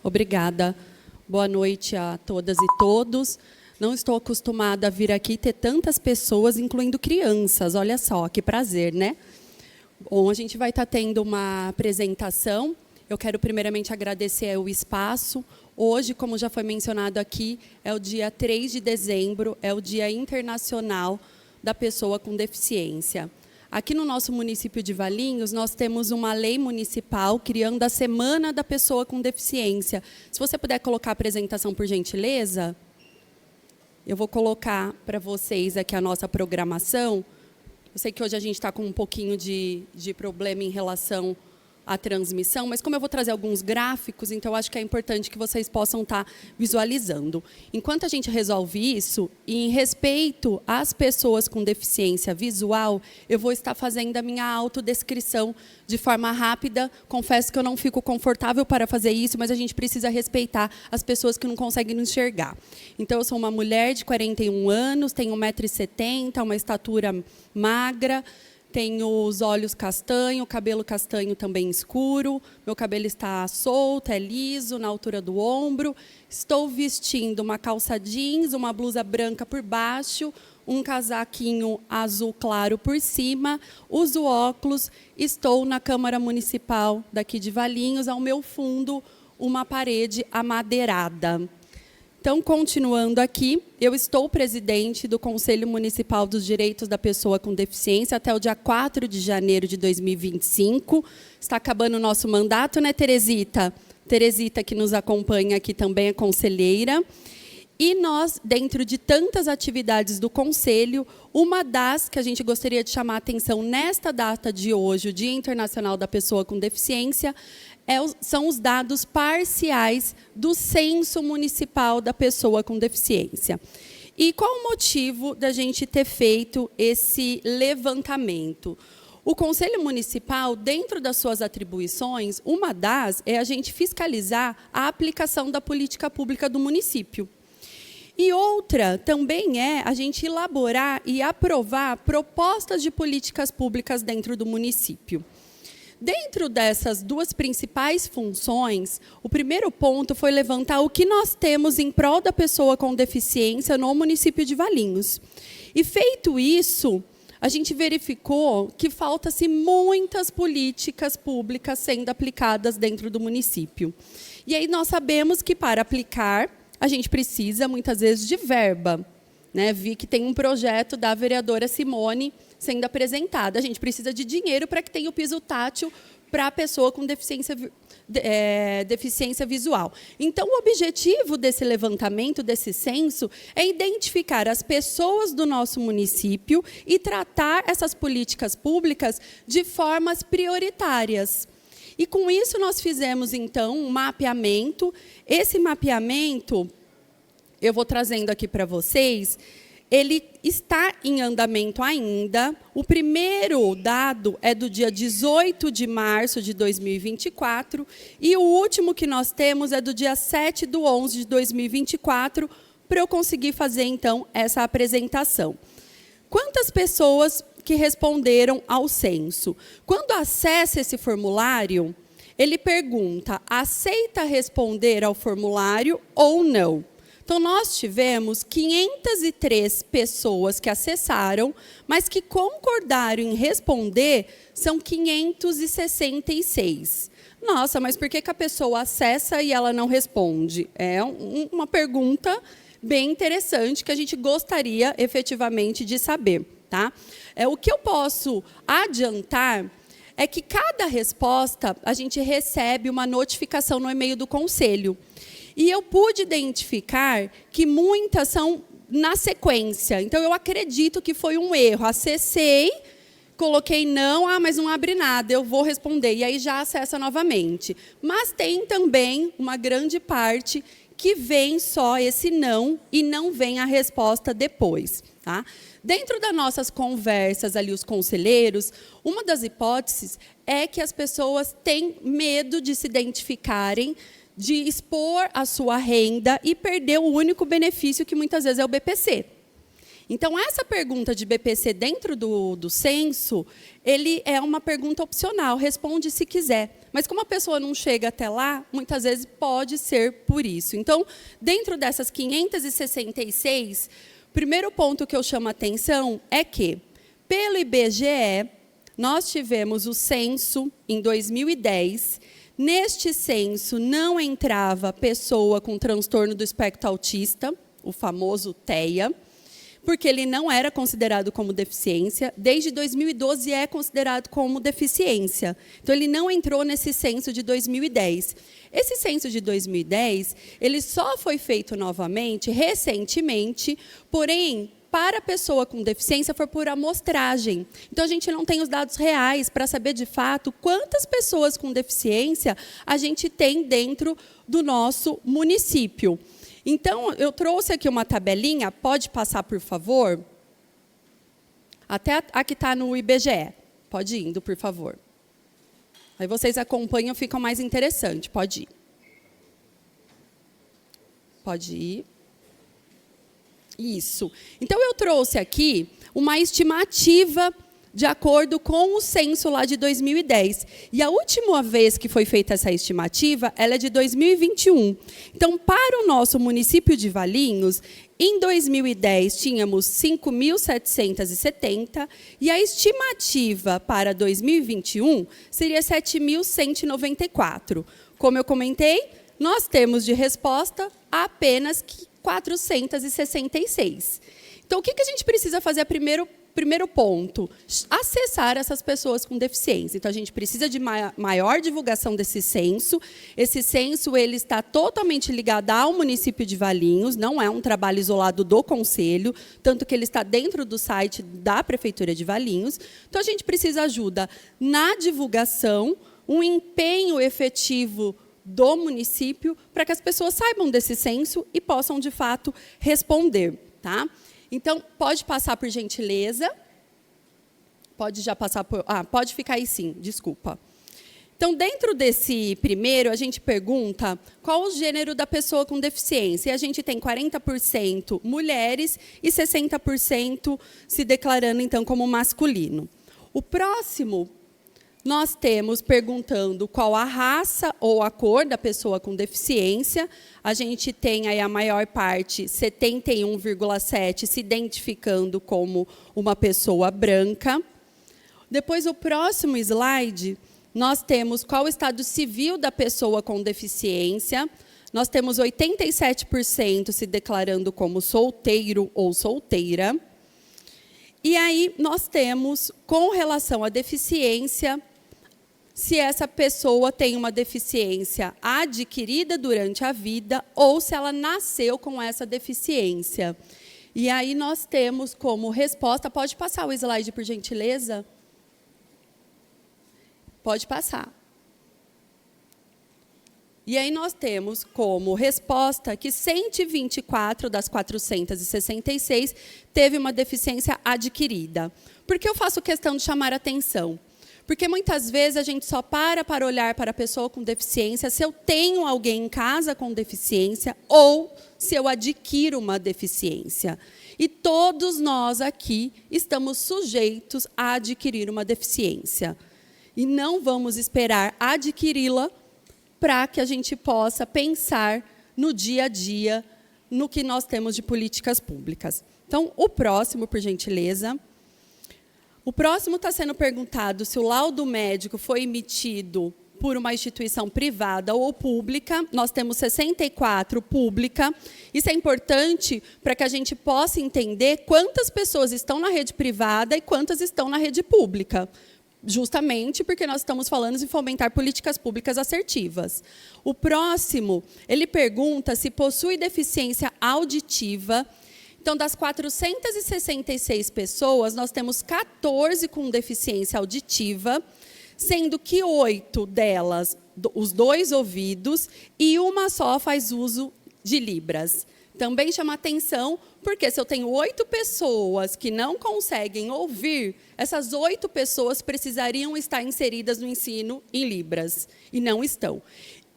Obrigada. Boa noite a todas e todos. Não estou acostumada a vir aqui e ter tantas pessoas, incluindo crianças. Olha só, que prazer, né? Bom, a gente vai estar tendo uma apresentação. Eu quero primeiramente agradecer o espaço. Hoje, como já foi mencionado aqui, é o dia 3 de dezembro, é o Dia Internacional da Pessoa com Deficiência. Aqui no nosso município de Valinhos, nós temos uma lei municipal criando a Semana da Pessoa com Deficiência. Se você puder colocar a apresentação, por gentileza. Eu vou colocar para vocês aqui a nossa programação. Eu sei que hoje a gente está com um pouquinho de problema em relação à transmissão, mas como eu vou trazer alguns gráficos, então eu acho que é importante que vocês possam estar visualizando. Enquanto a gente resolve isso, em respeito às pessoas com deficiência visual, eu vou estar fazendo a minha autodescrição de forma rápida. Confesso que eu não fico confortável para fazer isso, mas a gente precisa respeitar as pessoas que não conseguem nos enxergar. Então, eu sou uma mulher de 41 anos, tenho 1,70 m, uma estatura magra, tenho os olhos castanho, o cabelo castanho também escuro, meu cabelo está solto, é liso, na altura do ombro. Estou vestindo uma calça jeans, uma blusa branca por baixo, um casaquinho azul claro por cima, uso óculos, estou na Câmara Municipal daqui de Valinhos, ao meu fundo, uma parede amadeirada. Então, continuando aqui, eu estou presidente do Conselho Municipal dos Direitos da Pessoa com Deficiência até o dia 4 de janeiro de 2025. Está acabando o nosso mandato, né, Teresita? Teresita, que nos acompanha aqui, também é conselheira. E nós, dentro de tantas atividades do Conselho, uma das que a gente gostaria de chamar a atenção nesta data de hoje, o Dia Internacional da Pessoa com Deficiência, são os dados parciais do Censo Municipal da Pessoa com Deficiência. E qual o motivo da gente ter feito esse levantamento? O Conselho Municipal, dentro das suas atribuições, uma das é a gente fiscalizar a aplicação da política pública do município. E outra também é a gente elaborar e aprovar propostas de políticas públicas dentro do município. Dentro dessas duas principais funções, o primeiro ponto foi levantar o que nós temos em prol da pessoa com deficiência no município de Valinhos. E feito isso, a gente verificou que falta-se muitas políticas públicas sendo aplicadas dentro do município. E aí nós sabemos que para aplicar, a gente precisa, muitas vezes, de verba. Né? Vi que tem um projeto da vereadora Simone sendo apresentado. A gente precisa de dinheiro para que tenha o piso tátil para a pessoa com deficiência visual. Então, o objetivo desse levantamento, desse censo, é identificar as pessoas do nosso município e tratar essas políticas públicas de formas prioritárias. E, com isso, nós fizemos, então, um mapeamento. Esse mapeamento, eu vou trazendo aqui para vocês, ele está em andamento ainda. O primeiro dado é do dia 18 de março de 2024 e o último que nós temos é do dia 7/11 de 2024, para eu conseguir fazer, então, essa apresentação. Quantas pessoas que responderam ao censo? Quando acessa esse formulário, ele pergunta: aceita responder ao formulário ou não? Então, nós tivemos 503 pessoas que acessaram, mas que concordaram em responder são 566. Nossa, mas por que a pessoa acessa e ela não responde? É uma pergunta bem interessante que a gente gostaria efetivamente de saber. Tá? O que eu posso adiantar é que cada resposta a gente recebe uma notificação no e-mail do Conselho. E eu pude identificar que muitas são na sequência. Então, eu acredito que foi um erro. Acessei, coloquei não, mas não abre nada, eu vou responder. E aí já acessa novamente. Mas tem também uma grande parte que vem só esse não e não vem a resposta depois. Tá? Dentro das nossas conversas ali, os conselheiros, uma das hipóteses é que as pessoas têm medo de se identificarem, de expor a sua renda e perder o único benefício que muitas vezes é o BPC. Então, essa pergunta de BPC dentro do censo, ele é uma pergunta opcional, responde se quiser. Mas como a pessoa não chega até lá, muitas vezes pode ser por isso. Então, dentro dessas 566, o primeiro ponto que eu chamo a atenção é que, pelo IBGE, nós tivemos o censo em 2010. Neste censo não entrava pessoa com transtorno do espectro autista, o famoso TEA, porque ele não era considerado como deficiência. Desde 2012 é considerado como deficiência. Então, ele não entrou nesse censo de 2010. Esse censo de 2010, ele só foi feito novamente, recentemente, porém, para a pessoa com deficiência, foi por amostragem. Então, a gente não tem os dados reais para saber, de fato, quantas pessoas com deficiência a gente tem dentro do nosso município. Então, eu trouxe aqui uma tabelinha, pode passar, por favor? Até a que está no IBGE. Pode ir indo, por favor. Aí vocês acompanham, fica mais interessante. Pode ir. Pode ir. Isso. Então, eu trouxe aqui uma estimativa de acordo com o censo lá de 2010. E a última vez que foi feita essa estimativa, ela é de 2021. Então, para o nosso município de Valinhos, em 2010, tínhamos 5.770, e a estimativa para 2021 seria 7.194. Como eu comentei, nós temos de resposta apenas 466. Então, o que a gente precisa fazer primeiro ponto? Acessar essas pessoas com deficiência. Então, a gente precisa de maior divulgação desse censo. Esse censo ele está totalmente ligado ao município de Valinhos, não é um trabalho isolado do Conselho, tanto que ele está dentro do site da Prefeitura de Valinhos. Então, a gente precisa de ajuda na divulgação, um empenho efetivo do município para que as pessoas saibam desse censo e possam, de fato, responder. Tá? Então, pode passar, por gentileza. Pode já passar por... pode ficar aí sim, desculpa. Então, dentro desse primeiro, a gente pergunta qual o gênero da pessoa com deficiência. E a gente tem 40% mulheres e 60% se declarando, então, como masculino. O próximo, nós temos perguntando qual a raça ou a cor da pessoa com deficiência. A gente tem aí a maior parte, 71,7%, se identificando como uma pessoa branca. Depois, o próximo slide, nós temos qual o estado civil da pessoa com deficiência. Nós temos 87% se declarando como solteiro ou solteira. E aí, nós temos, com relação à deficiência, se essa pessoa tem uma deficiência adquirida durante a vida ou se ela nasceu com essa deficiência. E aí nós temos como resposta... Pode passar o slide, por gentileza? Pode passar. E aí nós temos como resposta que 124 das 466 teve uma deficiência adquirida. Por que eu faço questão de chamar a atenção? Porque muitas vezes a gente só para olhar para a pessoa com deficiência se eu tenho alguém em casa com deficiência ou se eu adquiro uma deficiência. E todos nós aqui estamos sujeitos a adquirir uma deficiência. E não vamos esperar adquiri-la para que a gente possa pensar no dia a dia, no que nós temos de políticas públicas. Então, o próximo, por gentileza. O próximo está sendo perguntado se o laudo médico foi emitido por uma instituição privada ou pública. Nós temos 64 pública. Isso é importante para que a gente possa entender quantas pessoas estão na rede privada e quantas estão na rede pública. Justamente porque nós estamos falando de fomentar políticas públicas assertivas. O próximo, ele pergunta se possui deficiência auditiva. Então, das 466 pessoas, nós temos 14 com deficiência auditiva, sendo que 8 delas, os 2 ouvidos, e uma só faz uso de Libras. Também chama atenção, porque se eu tenho 8 pessoas que não conseguem ouvir, essas 8 pessoas precisariam estar inseridas no ensino em Libras, e não estão.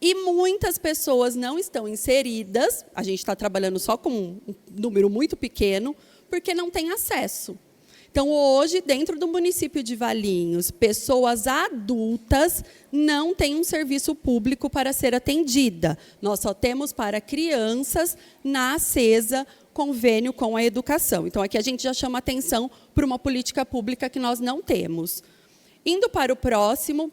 E muitas pessoas não estão inseridas, a gente está trabalhando só com um número muito pequeno, porque não tem acesso. Então, hoje, dentro do município de Valinhos, pessoas adultas não têm um serviço público para ser atendida. Nós só temos para crianças na ACESA, convênio com a educação. Então, aqui a gente já chama atenção para uma política pública que nós não temos. Indo para o próximo,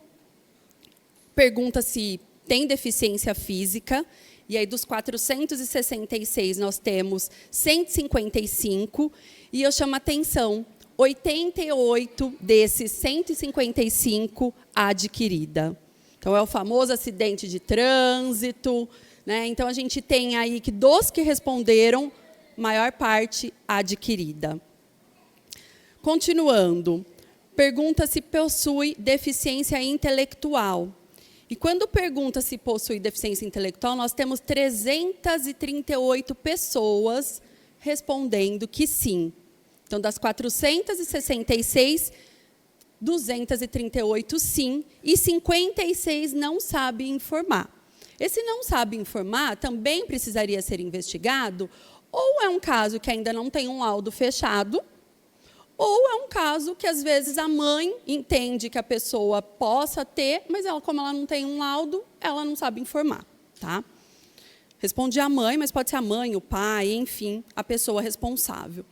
pergunta se tem deficiência física. E aí, dos 466, nós temos 155. E eu chamo a atenção, 88 desses 155 adquirida. Então, é o famoso acidente de trânsito, né? Então, a gente tem aí que dos que responderam, maior parte adquirida. Continuando, pergunta se possui deficiência intelectual. E quando pergunta se possui deficiência intelectual, nós temos 338 pessoas respondendo que sim. Então, das 466, 238 sim, e 56 não sabem informar. Esse não sabe informar também precisaria ser investigado, ou é um caso que ainda não tem um laudo fechado, ou é um caso que, às vezes, a mãe entende que a pessoa possa ter, mas ela, como ela não tem um laudo, ela não sabe informar. Tá? Responde a mãe, mas pode ser a mãe, o pai, enfim, a pessoa responsável.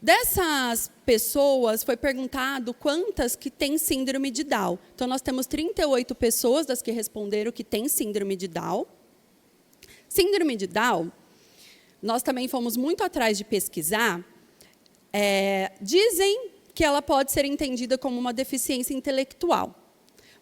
Dessas pessoas, foi perguntado quantas que têm síndrome de Down. Então, nós temos 38 pessoas das que responderam que têm síndrome de Down. Síndrome de Down, nós também fomos muito atrás de pesquisar. Dizem que ela pode ser entendida como uma deficiência intelectual.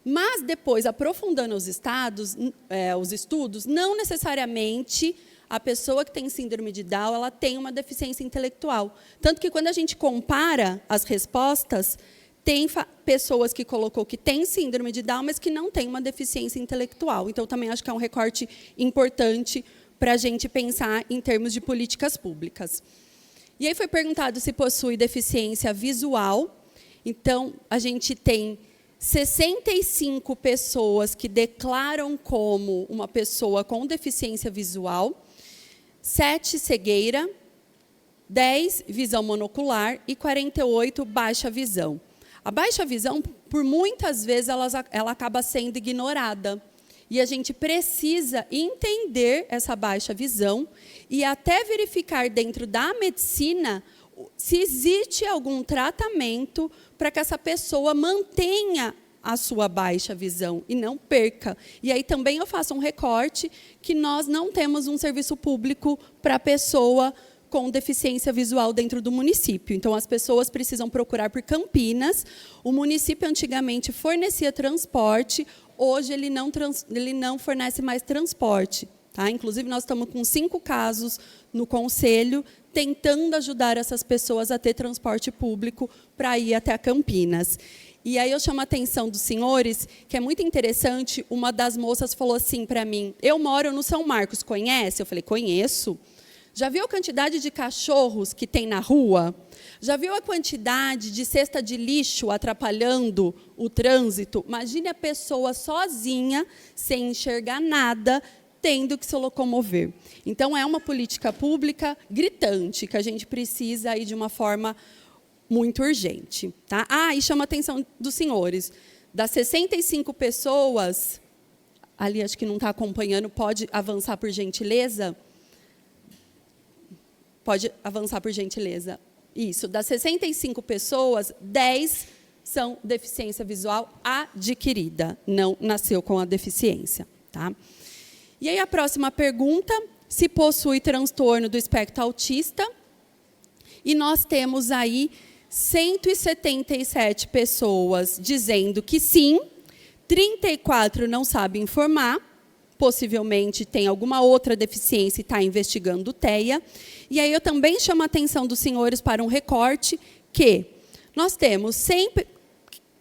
Mas, depois, aprofundando os estudos, não necessariamente a pessoa que tem síndrome de Down ela tem uma deficiência intelectual. Tanto que, quando a gente compara as respostas, tem pessoas que colocou que tem síndrome de Down, mas que não tem uma deficiência intelectual. Então, também acho que é um recorte importante para a gente pensar em termos de políticas públicas. E aí foi perguntado se possui deficiência visual. Então, a gente tem 65 pessoas que declaram como uma pessoa com deficiência visual, 7 cegueira, 10 visão monocular e 48 baixa visão. A baixa visão, por muitas vezes, ela acaba sendo ignorada. E a gente precisa entender essa baixa visão e até verificar dentro da medicina se existe algum tratamento para que essa pessoa mantenha a sua baixa visão e não perca. E aí também eu faço um recorte que nós não temos um serviço público para a pessoa com deficiência visual dentro do município. Então, as pessoas precisam procurar por Campinas. O município antigamente fornecia transporte, hoje ele não fornece mais transporte. Tá? Inclusive, nós estamos com 5 casos no conselho, tentando ajudar essas pessoas a ter transporte público para ir até a Campinas. E aí eu chamo a atenção dos senhores, que é muito interessante, uma das moças falou assim para mim, eu moro no São Marcos, conhece? Eu falei, conheço. Já viu a quantidade de cachorros que tem na rua? Já viu a quantidade de cesta de lixo atrapalhando o trânsito? Imagine a pessoa sozinha, sem enxergar nada, tendo que se locomover. Então, é uma política pública gritante, que a gente precisa aí de uma forma muito urgente. Tá? E chama a atenção dos senhores. Das 65 pessoas, ali acho que não está acompanhando, pode avançar por gentileza? Pode avançar por gentileza. Isso, das 65 pessoas, 10 são deficiência visual adquirida, não nasceu com a deficiência. Tá? E aí a próxima pergunta, se possui transtorno do espectro autista, e nós temos aí 177 pessoas dizendo que sim, 34 não sabem informar, possivelmente tem alguma outra deficiência e está investigando o TEA. E aí eu também chamo a atenção dos senhores para um recorte que nós temos 100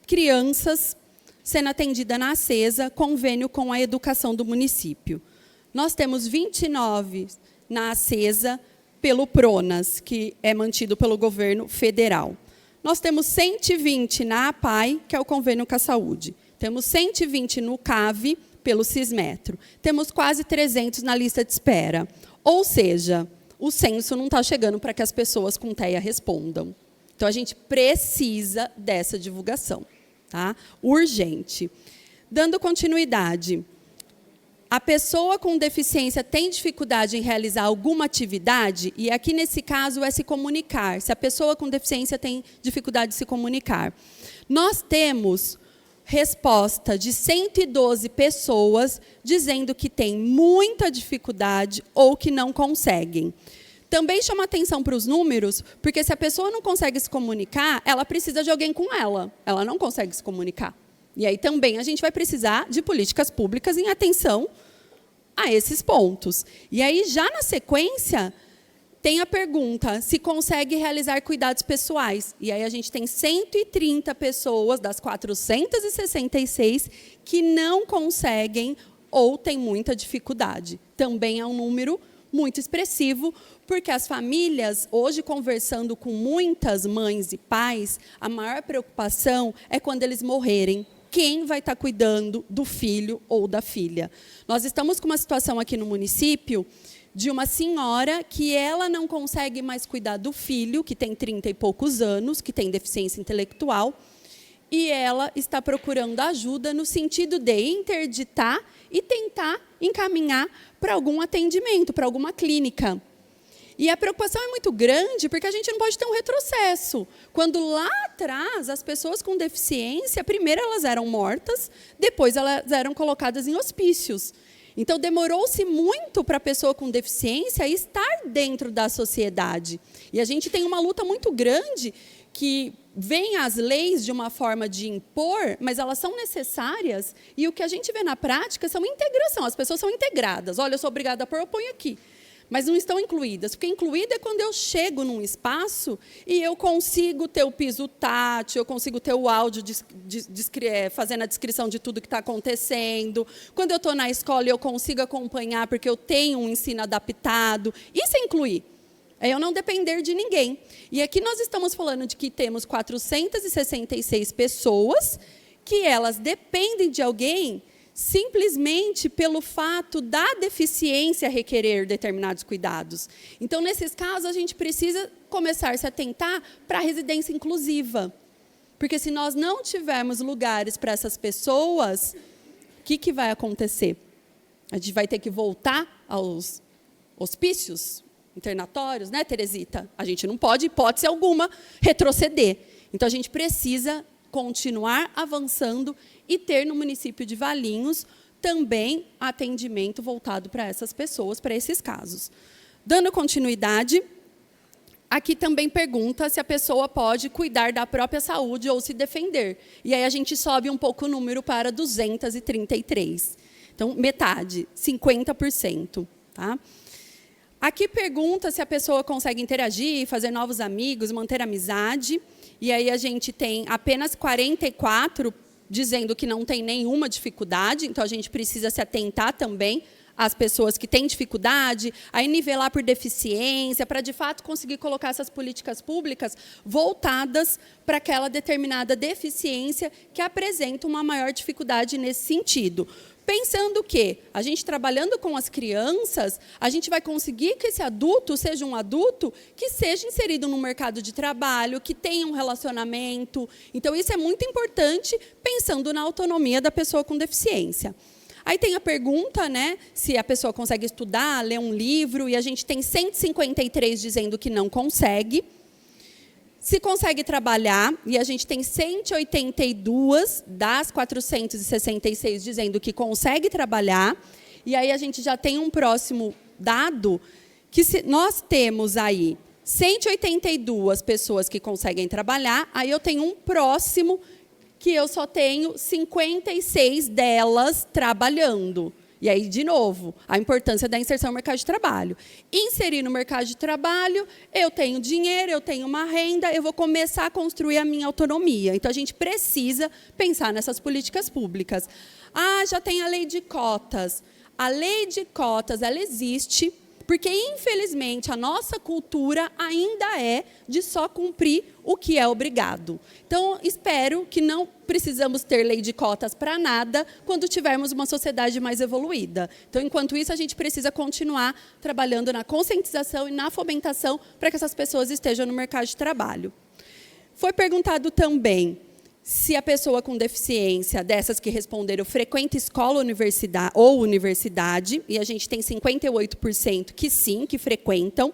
crianças sendo atendidas na ACESA, convênio com a educação do município. Nós temos 29 na ACESA pelo PRONAS, que é mantido pelo governo federal. Nós temos 120 na APAI, que é o convênio com a saúde. Temos 120 no CAV, pelo Cismetro. Temos quase 300 na lista de espera. Ou seja, o censo não está chegando para que as pessoas com TEA respondam. Então, a gente precisa dessa divulgação, tá? Urgente. Dando continuidade, a pessoa com deficiência tem dificuldade em realizar alguma atividade? E aqui, nesse caso, é se comunicar. Se a pessoa com deficiência tem dificuldade de se comunicar. Nós temos resposta de 112 pessoas dizendo que tem muita dificuldade ou que não conseguem. Também chama atenção para os números, porque se a pessoa não consegue se comunicar, ela precisa de alguém com ela. Ela não consegue se comunicar. E aí também a gente vai precisar de políticas públicas em atenção a esses pontos. E aí, já na sequência, tem a pergunta se consegue realizar cuidados pessoais. E aí a gente tem 130 pessoas das 466 que não conseguem ou têm muita dificuldade. Também é um número muito expressivo, porque as famílias, hoje conversando com muitas mães e pais, a maior preocupação é quando eles morrerem. Quem vai estar cuidando do filho ou da filha? Nós estamos com uma situação aqui no município de uma senhora que ela não consegue mais cuidar do filho, que tem 30 e poucos anos, que tem deficiência intelectual, e ela está procurando ajuda no sentido de interditar e tentar encaminhar para algum atendimento, para alguma clínica. E a preocupação é muito grande, porque a gente não pode ter um retrocesso. Quando lá atrás, as pessoas com deficiência, primeiro elas eram mortas, depois elas eram colocadas em hospícios. Então, demorou-se muito para a pessoa com deficiência estar dentro da sociedade. E a gente tem uma luta muito grande, que vem as leis de uma forma de impor, mas elas são necessárias, e o que a gente vê na prática são integração. As pessoas são integradas. Olha, eu sou obrigada a pôr, eu ponho aqui. Mas não estão incluídas, porque incluída é quando eu chego num espaço e eu consigo ter o piso tátil, eu consigo ter o áudio fazendo a descrição de tudo que está acontecendo. Quando eu estou na escola, eu consigo acompanhar, porque eu tenho um ensino adaptado. Isso é incluir. É eu não depender de ninguém. E aqui nós estamos falando de que temos 466 pessoas que elas dependem de alguém simplesmente pelo fato da deficiência requerer determinados cuidados. Então, nesses casos, a gente precisa começar a se atentar para a residência inclusiva. Porque se nós não tivermos lugares para essas pessoas, o que vai acontecer? A gente vai ter que voltar aos hospícios internatórios, né, Teresita? A gente não pode, hipótese alguma, retroceder. Então, a gente precisa continuar avançando e ter no município de Valinhos também atendimento voltado para essas pessoas, para esses casos. Dando continuidade, aqui também pergunta se a pessoa pode cuidar da própria saúde ou se defender. E aí a gente sobe um pouco o número para 233. Então, metade, 50%. Tá? Aqui pergunta se a pessoa consegue interagir, fazer novos amigos, manter amizade. E aí a gente tem apenas 44 dizendo que não tem nenhuma dificuldade, então a gente precisa se atentar também às pessoas que têm dificuldade, aí nivelar por deficiência, para de fato conseguir colocar essas políticas públicas voltadas para aquela determinada deficiência que apresenta uma maior dificuldade nesse sentido. Pensando que a gente trabalhando com as crianças, a gente vai conseguir que esse adulto seja um adulto que seja inserido no mercado de trabalho, que tenha um relacionamento. Então, isso é muito importante, pensando na autonomia da pessoa com deficiência. Aí tem a pergunta, né, se a pessoa consegue estudar, ler um livro, e a gente tem 153 dizendo que não consegue. Se consegue trabalhar, e a gente tem 182 das 466 dizendo que consegue trabalhar, e aí a gente já tem um próximo dado, que nós temos aí 182 pessoas que conseguem trabalhar, aí eu tenho um próximo que eu só tenho 56 delas trabalhando. E aí, de novo, a importância da inserção no mercado de trabalho. Inserir no mercado de trabalho, eu tenho dinheiro, eu tenho uma renda, eu vou começar a construir a minha autonomia. Então, a gente precisa pensar nessas políticas públicas. Ah, já tem a lei de cotas. A lei de cotas, ela existe porque, infelizmente, a nossa cultura ainda é de só cumprir o que é obrigado. Então, espero que não precisamos ter lei de cotas para nada quando tivermos uma sociedade mais evoluída. Então, enquanto isso, a gente precisa continuar trabalhando na conscientização e na fomentação para que essas pessoas estejam no mercado de trabalho. Foi perguntado também se a pessoa com deficiência, dessas que responderam, frequenta escola ou universidade, e a gente tem 58% que sim, que frequentam.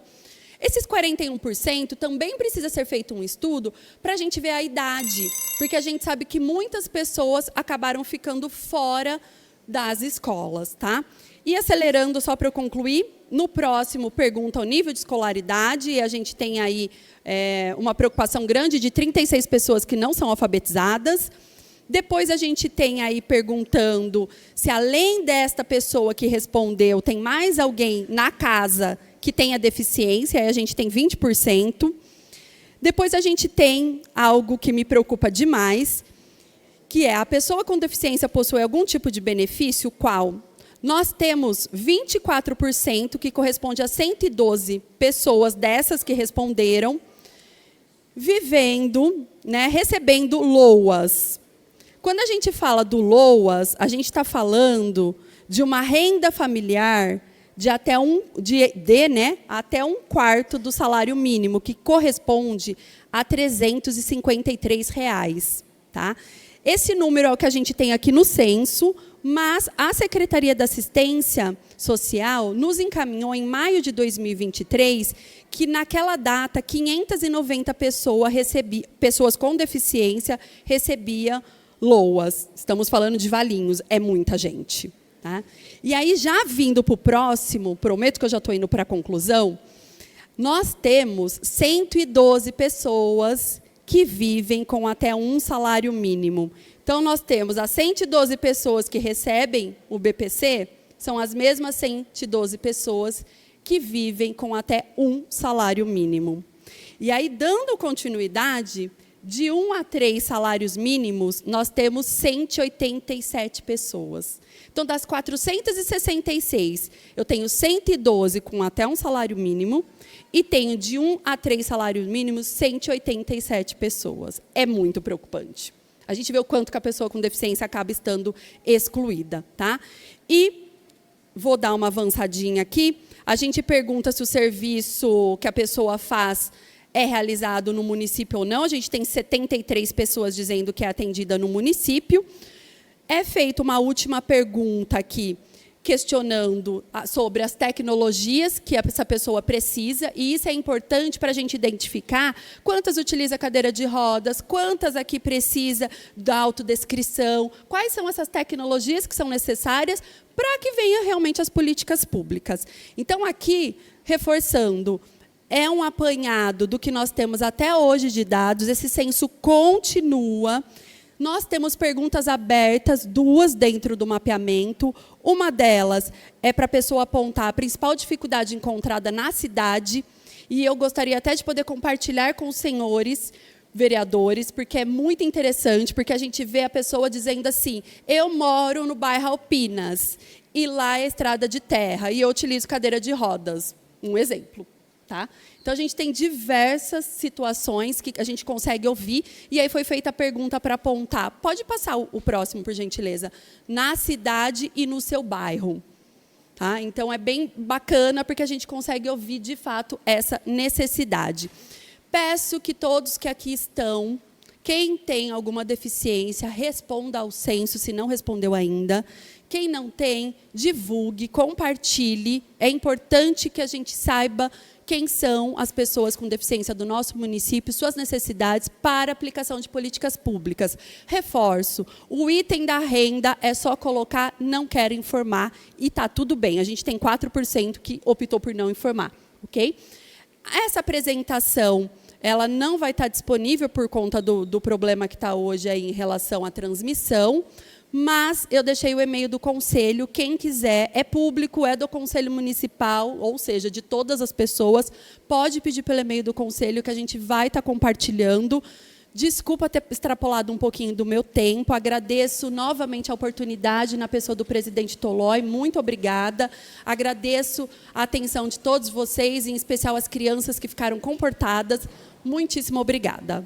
Esses 41% também precisa ser feito um estudo para a gente ver a idade, porque a gente sabe que muitas pessoas acabaram ficando fora das escolas, tá? E acelerando, só para eu concluir, no próximo pergunta o nível de escolaridade, e a gente tem aí uma preocupação grande de 36 pessoas que não são alfabetizadas. Depois a gente tem aí perguntando se, além desta pessoa que respondeu, tem mais alguém na casa que tenha deficiência, aí a gente tem 20%. Depois a gente tem algo que me preocupa demais, que é a pessoa com deficiência possui algum tipo de benefício, qual? Nós temos 24%, que corresponde a 112 pessoas dessas que responderam, vivendo, né, recebendo LOAS. Quando a gente fala do LOAS, a gente está falando de uma renda familiar de até até um quarto do salário mínimo, que corresponde a R$ 353. Tá? Esse número é o que a gente tem aqui no censo, mas a Secretaria da Assistência Social nos encaminhou, em maio de 2023, que naquela data, 590 pessoas com deficiência recebiam LOAS. Estamos falando de valinhos, é muita gente. Tá? E aí, já vindo para o próximo, prometo que eu já estou indo para a conclusão, nós temos 112 pessoas que vivem com até um salário mínimo. Então, nós temos as 112 pessoas que recebem o BPC, são as mesmas 112 pessoas que vivem com até um salário mínimo. E aí, dando continuidade, de 1 a 3 salários mínimos, nós temos 187 pessoas. Então, das 466, eu tenho 112 com até um salário mínimo e tenho de 1 a 3 salários mínimos 187 pessoas. É muito preocupante. A gente vê o quanto que a pessoa com deficiência acaba estando excluída. Tá? E vou dar uma avançadinha aqui. A gente pergunta se o serviço que a pessoa faz é realizado no município ou não. A gente tem 73 pessoas dizendo que é atendida no município. É feita uma última pergunta aqui, questionando sobre as tecnologias que essa pessoa precisa, e isso é importante para a gente identificar quantas utiliza cadeira de rodas, quantas aqui precisa da autodescrição, quais são essas tecnologias que são necessárias para que venham realmente as políticas públicas. Então, aqui, reforçando, é um apanhado do que nós temos até hoje de dados, esse censo continua. Nós temos perguntas abertas, 2 dentro do mapeamento. Uma delas é para a pessoa apontar a principal dificuldade encontrada na cidade, e eu gostaria até de poder compartilhar com os senhores vereadores, porque é muito interessante, porque a gente vê a pessoa dizendo assim: eu moro no bairro Alpinas, e lá é estrada de terra, e eu utilizo cadeira de rodas. Um exemplo. Tá? Então, a gente tem diversas situações que a gente consegue ouvir, e aí foi feita a pergunta para apontar. Pode passar o próximo, por gentileza. Na cidade e no seu bairro. Tá? Então, é bem bacana, porque a gente consegue ouvir, de fato, essa necessidade. Peço que todos que aqui estão, quem tem alguma deficiência, responda ao censo, se não respondeu ainda. Quem não tem, divulgue, compartilhe. É importante que a gente saiba quem são as pessoas com deficiência do nosso município, suas necessidades para aplicação de políticas públicas. Reforço, o item da renda é só colocar não quero informar e está tudo bem. A gente tem 4% que optou por não informar. Ok? Essa apresentação, ela não vai estar disponível por conta do problema que está hoje aí em relação à transmissão, mas eu deixei o e-mail do conselho. Quem quiser, é público, é do conselho municipal, ou seja, de todas as pessoas, pode pedir pelo e-mail do conselho, que a gente vai estar compartilhando. Desculpa ter extrapolado um pouquinho do meu tempo, agradeço novamente a oportunidade na pessoa do presidente Tolói, muito obrigada. Agradeço a atenção de todos vocês, em especial as crianças que ficaram comportadas. Muitíssimo obrigada.